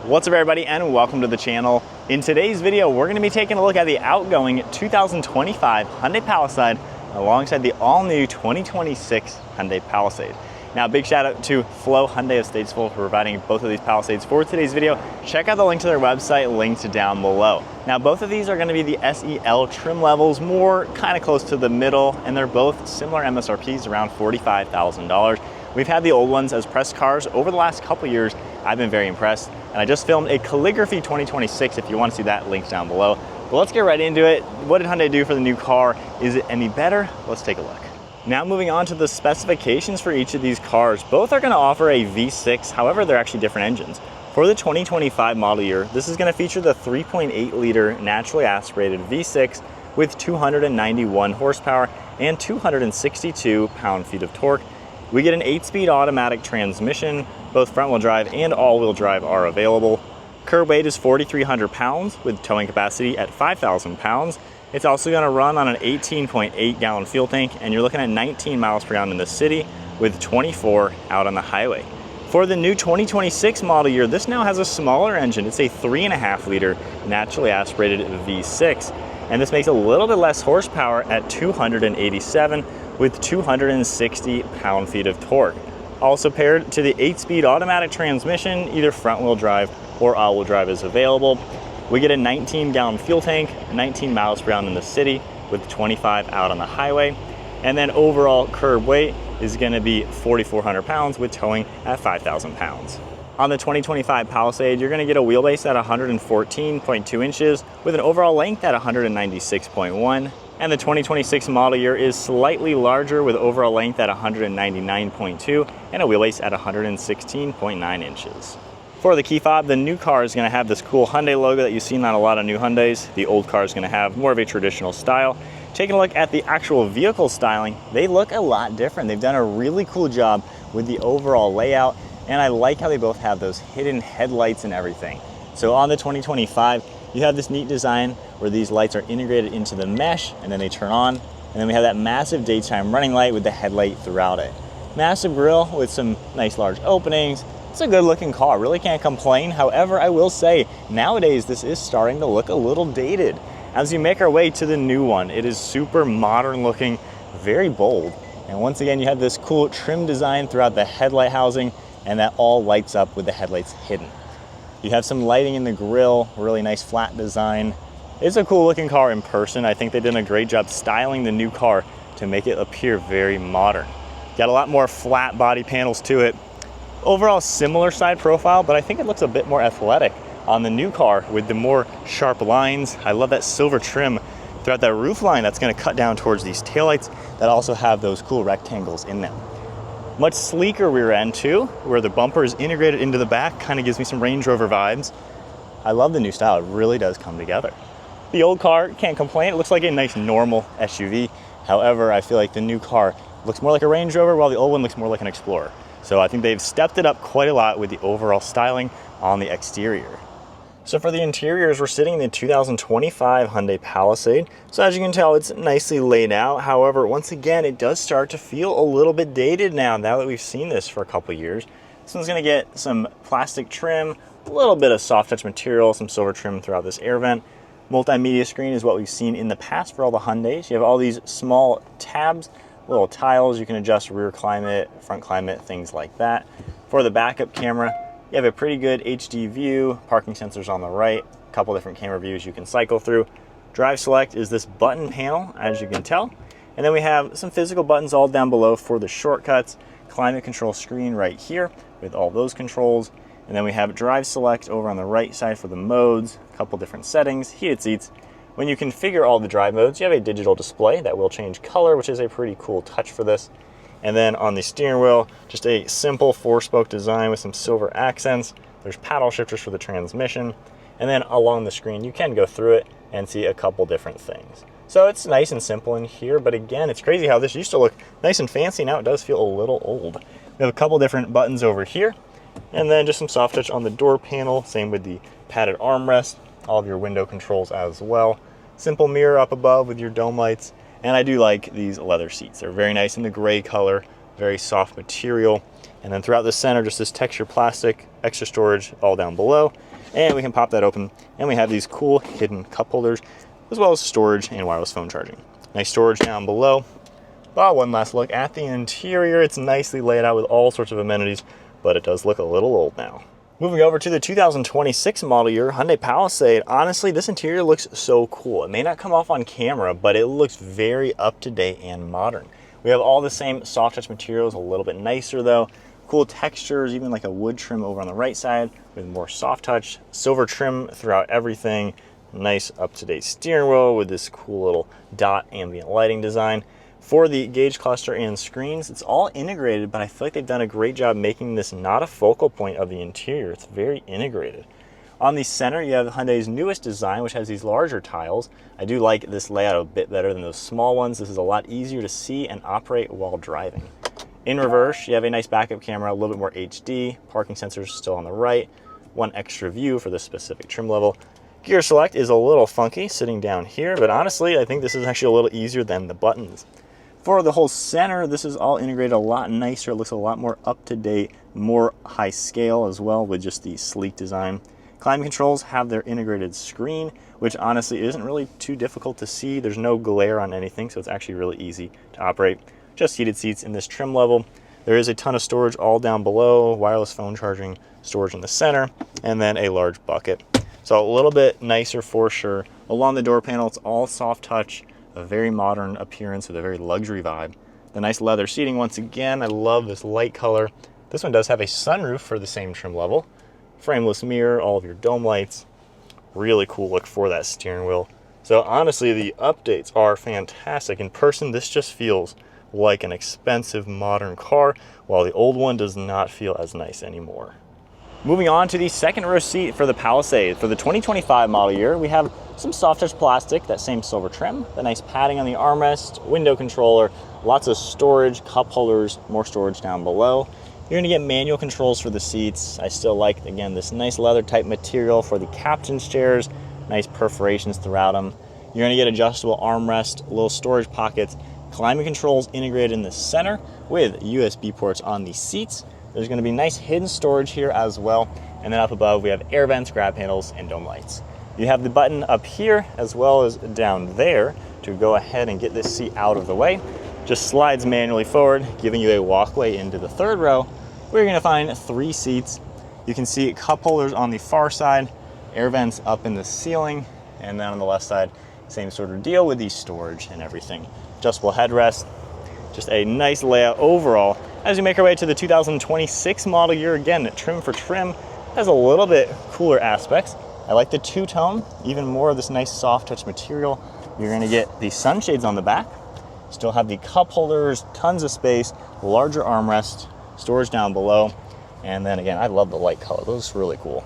What's up everybody and welcome to the channel. In today's video, we're gonna be taking a look at the outgoing 2025 Hyundai Palisade alongside the all-new 2026 Hyundai Palisade. Now, big shout out to Flo Hyundai of Statesville for providing both of these Palisades for today's video. Check out the link to their website, linked down below. Now, both of these are gonna be the SEL trim levels, more kind of close to the middle, and they're both similar MSRPs, around $45,000. We've had the old ones as press cars over the last couple years. I've been very impressed, and I just filmed a calligraphy 2026 if you want to see that, linked down below. But let's get right into it. What did Hyundai do for the new car? Is it any better? Let's take a look. Now moving on to the specifications for each of these cars. Both are gonna offer a V6, however, they're actually different engines. For the 2025 model year, this is gonna feature the 3.8 liter naturally aspirated V6 with 291 horsepower and 262 pound-feet of torque. We get an 8-speed automatic transmission. Both front-wheel drive and all-wheel drive are available. Curb weight is 4,300 pounds with towing capacity at 5,000 pounds. It's also going to run on an 18.8 gallon fuel tank, and you're looking at 19 miles per gallon in the city with 24 out on the highway. For the new 2026 model year, this now has a smaller engine. It's a 3.5 liter naturally aspirated V6, and this makes a little bit less horsepower at 287 with 260 pound-feet of torque. Also paired to the 8-speed automatic transmission, either front-wheel drive or all-wheel drive is available. We get a 19-gallon fuel tank, 19 miles per gallon in the city with 25 out on the highway. And then overall curb weight is gonna be 4,400 pounds with towing at 5,000 pounds. On the 2025 Palisade, you're gonna get a wheelbase at 114.2 inches with an overall length at 196.1. And the 2026 model year is slightly larger with overall length at 199.2 and a wheelbase at 116.9 inches. For the key fob, the new car is going to have this cool Hyundai logo that you've seen on a lot of new Hyundais. The old car is going to have more of a traditional style. Taking a look at the actual vehicle styling, they look a lot different. They've done a really cool job with the overall layout, and I like how they both have those hidden headlights and everything. So on the 2025, you have this neat design where these lights are integrated into the mesh and then they turn on. And then we have that massive daytime running light with the headlight throughout it. Massive grille with some nice large openings. It's a good looking car, really can't complain. However, I will say nowadays this is starting to look a little dated. As you make our way to the new one, it is super modern looking, very bold. And once again, you have this cool trim design throughout the headlight housing, and that all lights up with the headlights hidden. You have some lighting in the grille, really nice flat design. It's a cool looking car in person. I think they did a great job styling the new car to make it appear very modern. Got a lot more flat body panels to it. Overall similar side profile, but I think it looks a bit more athletic on the new car with the more sharp lines. I love that silver trim throughout that roof line that's gonna cut down towards these taillights that also have those cool rectangles in them. Much sleeker rear end too, where the bumper is integrated into the back, kind of gives me some Range Rover vibes. I love the new style, it really does come together. The old car, can't complain, it looks like a nice normal SUV. However, I feel like the new car looks more like a Range Rover while the old one looks more like an Explorer. So I think they've stepped it up quite a lot with the overall styling on the exterior. So for the interiors, we're sitting in the 2025 Hyundai Palisade. So as you can tell, it's nicely laid out. However, once again, it does start to feel a little bit dated now that we've seen this for a couple years. This one's gonna get some plastic trim, a little bit of soft touch material, some silver trim throughout this air vent. Multimedia screen is what we've seen in the past for all the Hyundais. You have all these small tabs, little tiles. You can adjust rear climate, front climate, things like that. For the backup camera, you have a pretty good HD view, parking sensors on the right, a couple different camera views you can cycle through. Drive select is this button panel, as you can tell. And then we have some physical buttons all down below for the shortcuts, climate control screen right here with all those controls. And then we have drive select over on the right side for the modes, a couple different settings, heated seats. When you configure all the drive modes, you have a digital display that will change color, which is a pretty cool touch for this. And then on the steering wheel, just a simple 4-spoke design with some silver accents. There's paddle shifters for the transmission. And then along the screen, you can go through it and see a couple different things. So it's nice and simple in here, but again, it's crazy how this used to look nice and fancy. Now it does feel a little old. We have a couple different buttons over here, and then just some soft touch on the door panel. Same with the padded armrest, all of your window controls as well. Simple mirror up above with your dome lights. And I do like these leather seats. They're very nice in the gray color, very soft material. And then throughout the center, just this textured plastic extra storage all down below, and we can pop that open, and we have these cool hidden cup holders, as well as storage and wireless phone charging. Nice storage down below. One last look at the interior. It's nicely laid out with all sorts of amenities, but it does look a little old now. Moving over to the 2026 model year Hyundai Palisade, honestly, this interior looks so cool. It may not come off on camera, but it looks very up-to-date and modern. We have all the same soft touch materials, a little bit nicer though. Cool textures, even like a wood trim over on the right side with more soft touch. Silver trim throughout everything. Nice up-to-date steering wheel with this cool little dot ambient lighting design. For the gauge cluster and screens, it's all integrated, but I feel like they've done a great job making this not a focal point of the interior. It's very integrated. On the center, you have Hyundai's newest design, which has these larger tiles. I do like this layout a bit better than those small ones. This is a lot easier to see and operate while driving. In reverse, you have a nice backup camera, a little bit more HD, parking sensors still on the right, one extra view for this specific trim level. Gear select is a little funky sitting down here, but honestly, I think this is actually a little easier than the buttons. For the whole center, this is all integrated a lot nicer. It looks a lot more up-to-date, more high scale as well with just the sleek design. Climate controls have their integrated screen, which honestly isn't really too difficult to see. There's no glare on anything, so it's actually really easy to operate. Just heated seats in this trim level. There is a ton of storage all down below, wireless phone charging, storage in the center, and then a large bucket. So a little bit nicer for sure. Along the door panel, it's all soft touch. A very modern appearance with a very luxury vibe. The nice leather seating once again. I love this light color. This one does have a sunroof for the same trim level. Frameless mirror, all of your dome lights. Really cool look for that steering wheel. So honestly, the updates are fantastic. In person, this just feels like an expensive modern car, while the old one does not feel as nice anymore. Moving on to the second row seat for the Palisade. For the 2025 model year, we have some soft touch plastic, that same silver trim, the nice padding on the armrest, window controller, lots of storage, cup holders, more storage down below. You're gonna get manual controls for the seats. I still like, again, this nice leather type material for the captain's chairs, nice perforations throughout them. You're gonna get adjustable armrest, little storage pockets, climate controls integrated in the center with USB ports on the seats. There's gonna be nice hidden storage here as well. And then up above, we have air vents, grab handles, and dome lights. You have the button up here as well as down there to go ahead and get this seat out of the way. Just slides manually forward, giving you a walkway into the third row, where you're gonna find 3 seats. You can see cup holders on the far side, air vents up in the ceiling, and then on the left side, same sort of deal with the storage and everything. Adjustable headrest, just a nice layout overall. As we make our way to the 2026 model year, again, trim for trim, has a little bit cooler aspects. I like the two-tone, even more of this nice soft touch material. You're gonna get the sunshades on the back, still have the cup holders, tons of space, larger armrest, storage down below, and then again, I love the light color, those are really cool.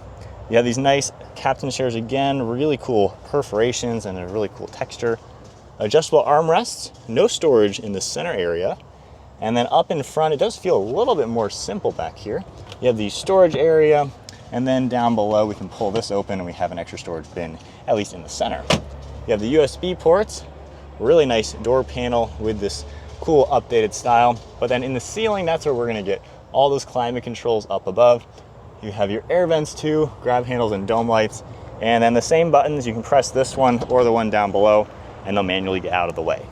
You have these nice captain chairs again, really cool perforations and a really cool texture. Adjustable armrests, no storage in the center area. And then up in front, it does feel a little bit more simple back here. You have the storage area, and then down below, we can pull this open and we have an extra storage bin, at least in the center. You have the USB ports, really nice door panel with this cool updated style. But then in the ceiling, that's where we're gonna get all those climate controls up above. You have your air vents too, grab handles and dome lights. And then the same buttons, you can press this one or the one down below, and they'll manually get out of the way.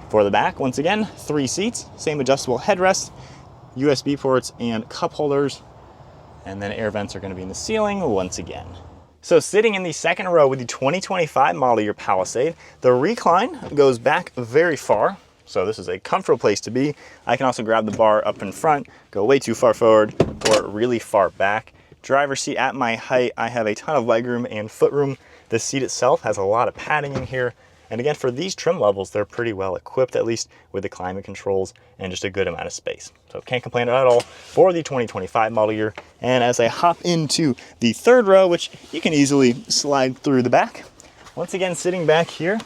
For the back, once again, 3 seats, same adjustable headrest, USB ports and cup holders, and then air vents are gonna be in the ceiling once again. So sitting in the second row with the 2025 model year Palisade, the recline goes back very far. So this is a comfortable place to be. I can also grab the bar up in front, go way too far forward or really far back. Driver's seat at my height, I have a ton of legroom and footroom. The seat itself has a lot of padding in here. And again, for these trim levels, they're pretty well equipped, at least with the climate controls and just a good amount of space. So can't complain at all for the 2025 model year. And as I hop into the third row, which you can easily slide through the back, once again, sitting back here,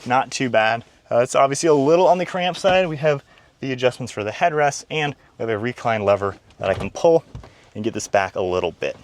not too bad. It's obviously a little on the cramped side. We have the adjustments for the headrest, and we have a recline lever that I can pull and get this back a little bit.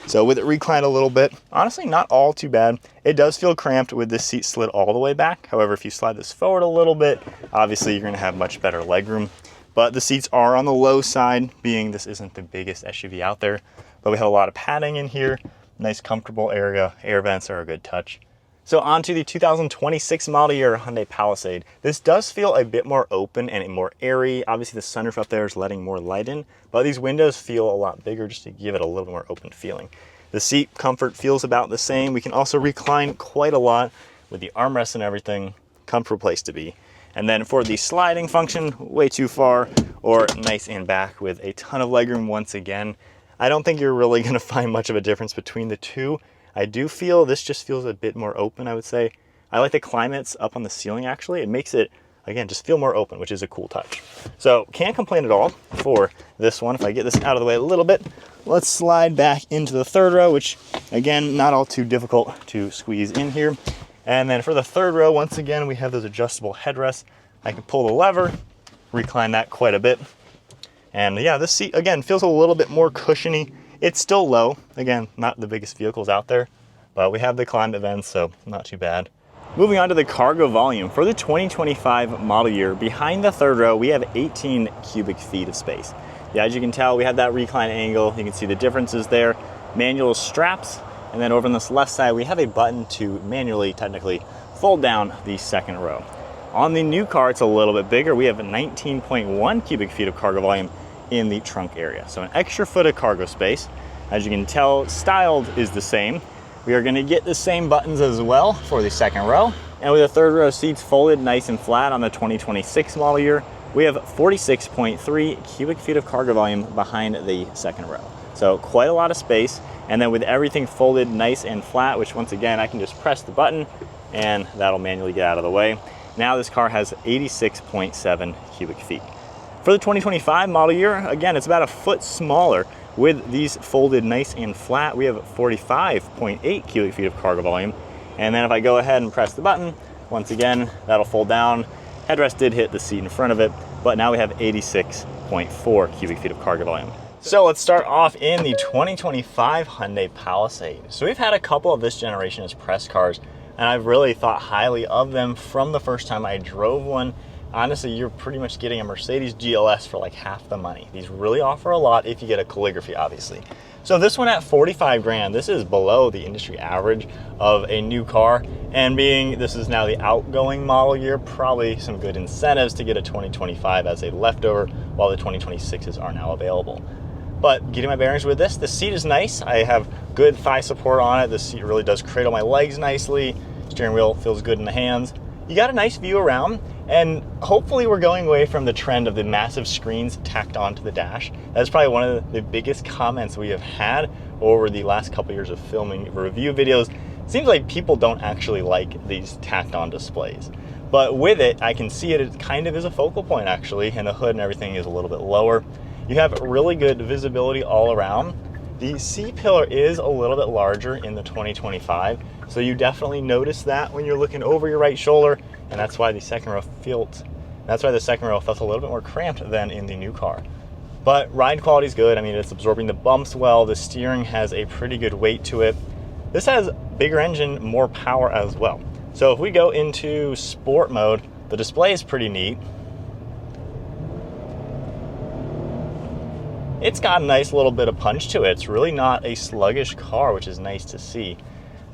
So with it reclined a little bit, honestly not all too bad. It does feel cramped with this seat slid all the way back. However, if you slide this forward a little bit, obviously you're gonna have much better legroom. But the seats are on the low side, being this isn't the biggest SUV out there. but we have a lot of padding in here. Nice comfortable area. Air vents are a good touch. So on to the 2026 model year Hyundai Palisade. This does feel a bit more open and more airy. Obviously the sunroof up there is letting more light in, but these windows feel a lot bigger just to give it a little more open feeling. The seat comfort feels about the same. We can also recline quite a lot with the armrests and everything. Comfortable place to be. And then for the sliding function, way too far or nice and back with a ton of legroom once again. I don't think you're really going to find much of a difference between the two. I do feel this just feels a bit more open, I would say. I like the climates up on the ceiling actually. It makes it, again, just feel more open, which is a cool touch. So can't complain at all for this one. If I get this out of the way a little bit, let's slide back into the third row, which again, not all too difficult to squeeze in here. And then for the third row, once again, we have those adjustable headrests. I can pull the lever, recline that quite a bit. And yeah, this seat, again, feels a little bit more cushiony. It's still low. Again, not the biggest vehicles out there, but we have the climate vents, so not too bad. Moving on to the cargo volume. For the 2025 model year, behind the third row, we have 18 cubic feet of space. Yeah, as you can tell, we have that recline angle. You can see the differences there. Manual straps, and then over on this left side, we have a button to manually, technically, fold down the second row. On the new car, it's a little bit bigger. We have 19.1 cubic feet of cargo volume in the trunk area. So an extra foot of cargo space. As you can tell, styled is the same. We are gonna get the same buttons as well for the second row. And with the third row seats folded nice and flat on the 2026 model year, we have 46.3 cubic feet of cargo volume behind the second row. So quite a lot of space. And then with everything folded nice and flat, which once again, I can just press the button and that'll manually get out of the way. Now this car has 86.7 cubic feet. For the 2025 model year, again, it's about a foot smaller. With these folded nice and flat, we have 45.8 cubic feet of cargo volume. And then if I go ahead and press the button, once again, that'll fold down. Headrest did hit the seat in front of it, but now we have 86.4 cubic feet of cargo volume. So let's start off in the 2025 Hyundai Palisade. So we've had a couple of this generation as press cars, and I've really thought highly of them from the first time I drove one. Honestly, you're pretty much getting a Mercedes GLS for like half the money. These really offer a lot if you get a calligraphy, obviously. So this one at 45 grand, this is below the industry average of a new car. And being this is now the outgoing model year, probably some good incentives to get a 2025 as a leftover while the 2026s are now available. But getting my bearings with this, the seat is nice. I have good thigh support on it. The seat really does cradle my legs nicely. Steering wheel feels good in the hands. You got a nice view around, and hopefully we're going away from the trend of the massive screens tacked onto the dash. That's probably one of the biggest comments we have had over the last couple years of filming review videos. Seems like people don't actually like these tacked on displays. But with it, I can see it kind of is a focal point actually, and the hood and everything is a little bit lower. You have really good visibility all around. The C-pillar is a little bit larger in the 2025, so you definitely notice that when you're looking over your right shoulder, and that's why the second row felt a little bit more cramped than in the new car. But ride quality is good. I mean, it's absorbing the bumps well. The steering has a pretty good weight to it. This has bigger engine, more power as well. So if we go into sport mode, the display is pretty neat. It's got a nice little bit of punch to it. It's really not a sluggish car, which is nice to see.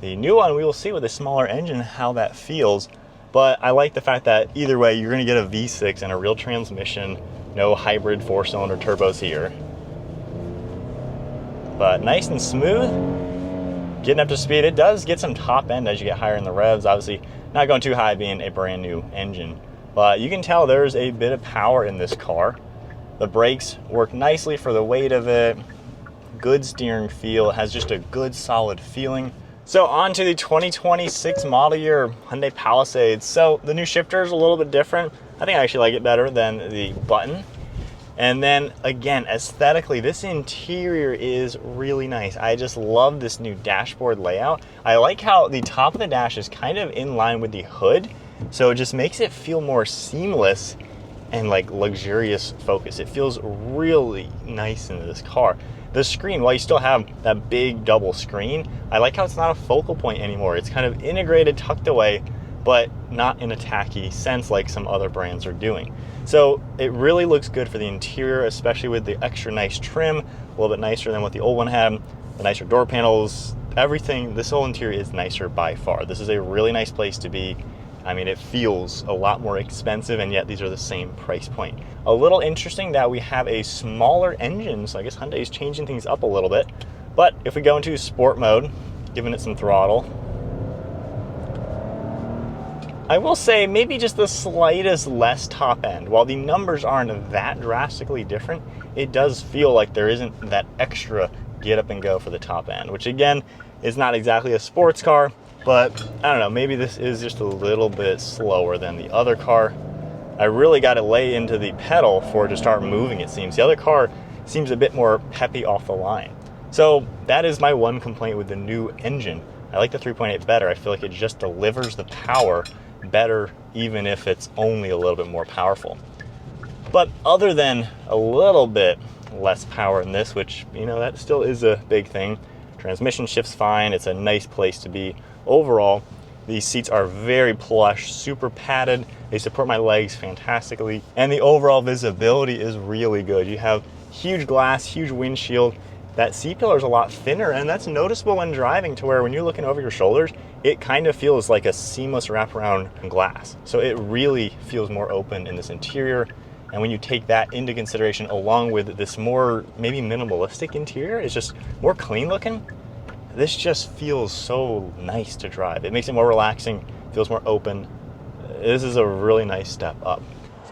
The new one, we will see with a smaller engine how that feels, but I like the fact that either way, you're gonna get a V6 and a real transmission, no hybrid 4-cylinder turbos here. But nice and smooth. Getting up to speed, it does get some top end as you get higher in the revs. Obviously, not going too high being a brand new engine, but you can tell there's a bit of power in this car. The brakes work nicely for the weight of it. Good steering feel. It has just a good solid feeling. So on to the 2026 model year Hyundai Palisade. So the new shifter is a little bit different. I think I actually like it better than the button. And then again, aesthetically, this interior is really nice. I just love this new dashboard layout. I like how the top of the dash is kind of in line with the hood. So it just makes it feel more seamless and like luxurious focus. It feels really nice into this car. The screen, while you still have that big double screen, I like how it's not a focal point anymore. It's kind of integrated, tucked away, but not in a tacky sense like some other brands are doing. So it really looks good for the interior, especially with the extra nice trim. a little bit nicer than what the old one had. The nicer door panels, everything. This whole interior is nicer by far. This is a really nice place to be. I mean, it feels a lot more expensive, and yet these are the same price point. A little interesting that we have a smaller engine, so I guess Hyundai is changing things up a little bit. But if we go into sport mode, giving it some throttle, I will say maybe just the slightest less top end. While the numbers aren't that drastically different, it does feel like there isn't that extra get up and go for the top end, which again is not exactly a sports car, but I don't know, maybe this is just a little bit slower than the other car. I really got to lay into the pedal for it to start moving, it seems. The other car seems a bit more peppy off the line. So that is my one complaint with the new engine. I like the 3.8 better. I feel like it just delivers the power better, even if it's only a little bit more powerful. But other than a little bit less power in this, which, you know, that still is a big thing. Transmission shifts fine. It's a nice place to be. Overall, these seats are very plush, super padded. They support my legs fantastically. And the overall visibility is really good. You have huge glass, huge windshield. That seat pillar is a lot thinner, and that's noticeable when driving, to where when you're looking over your shoulders, it kind of feels like a seamless wraparound glass. So it really feels more open in this interior. And when you take that into consideration, along with this more maybe minimalistic interior, it's just more clean looking. This just feels so nice to drive. It makes it more relaxing, feels more open. This is a really nice step up.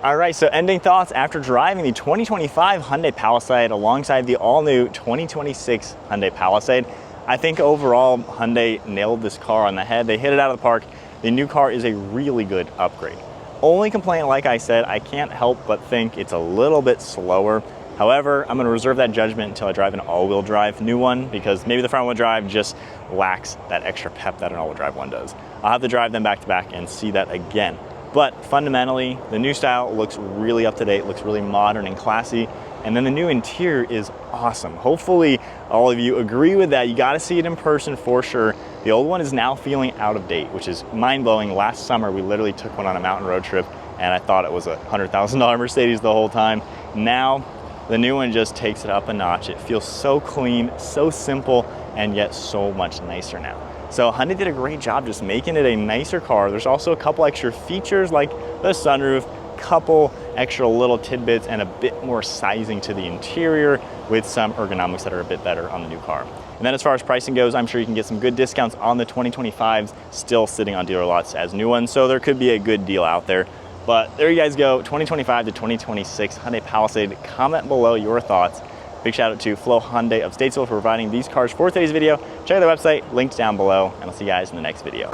All right, so ending thoughts after driving the 2025 Hyundai Palisade alongside the all-new 2026 Hyundai Palisade. I think overall, Hyundai nailed this car on the head. They hit it out of the park. The new car is a really good upgrade. Only complaint, like I said, I can't help but think it's a little bit slower. However, I'm gonna reserve that judgment until I drive an all-wheel drive new one, because maybe the front-wheel drive just lacks that extra pep that an all-wheel drive one does. I'll have to drive them back to back and see that again. But fundamentally, the new style looks really up to date, looks really modern and classy. And then the new interior is awesome. Hopefully all of you agree with that. You gotta see it in person for sure. The old one is now feeling out of date, which is mind-blowing. Last summer, we literally took one on a mountain road trip, and I thought it was a $100,000 Mercedes the whole time. Now, the new one just takes it up a notch. It feels so clean, so simple, and yet so much nicer now. So Hyundai did a great job just making it a nicer car. There's also a couple extra features like the sunroof, couple extra little tidbits, and a bit more sizing to the interior with some ergonomics that are a bit better on the new car. And then as far as pricing goes, I'm sure you can get some good discounts on the 2025s still sitting on dealer lots as new ones. So there could be a good deal out there. But there you guys go, 2025 to 2026 Hyundai Palisade. Comment below your thoughts. Big shout out to Flo Hyundai of Statesville for providing these cars for today's video. Check out their website, linked down below, and I'll see you guys in the next video.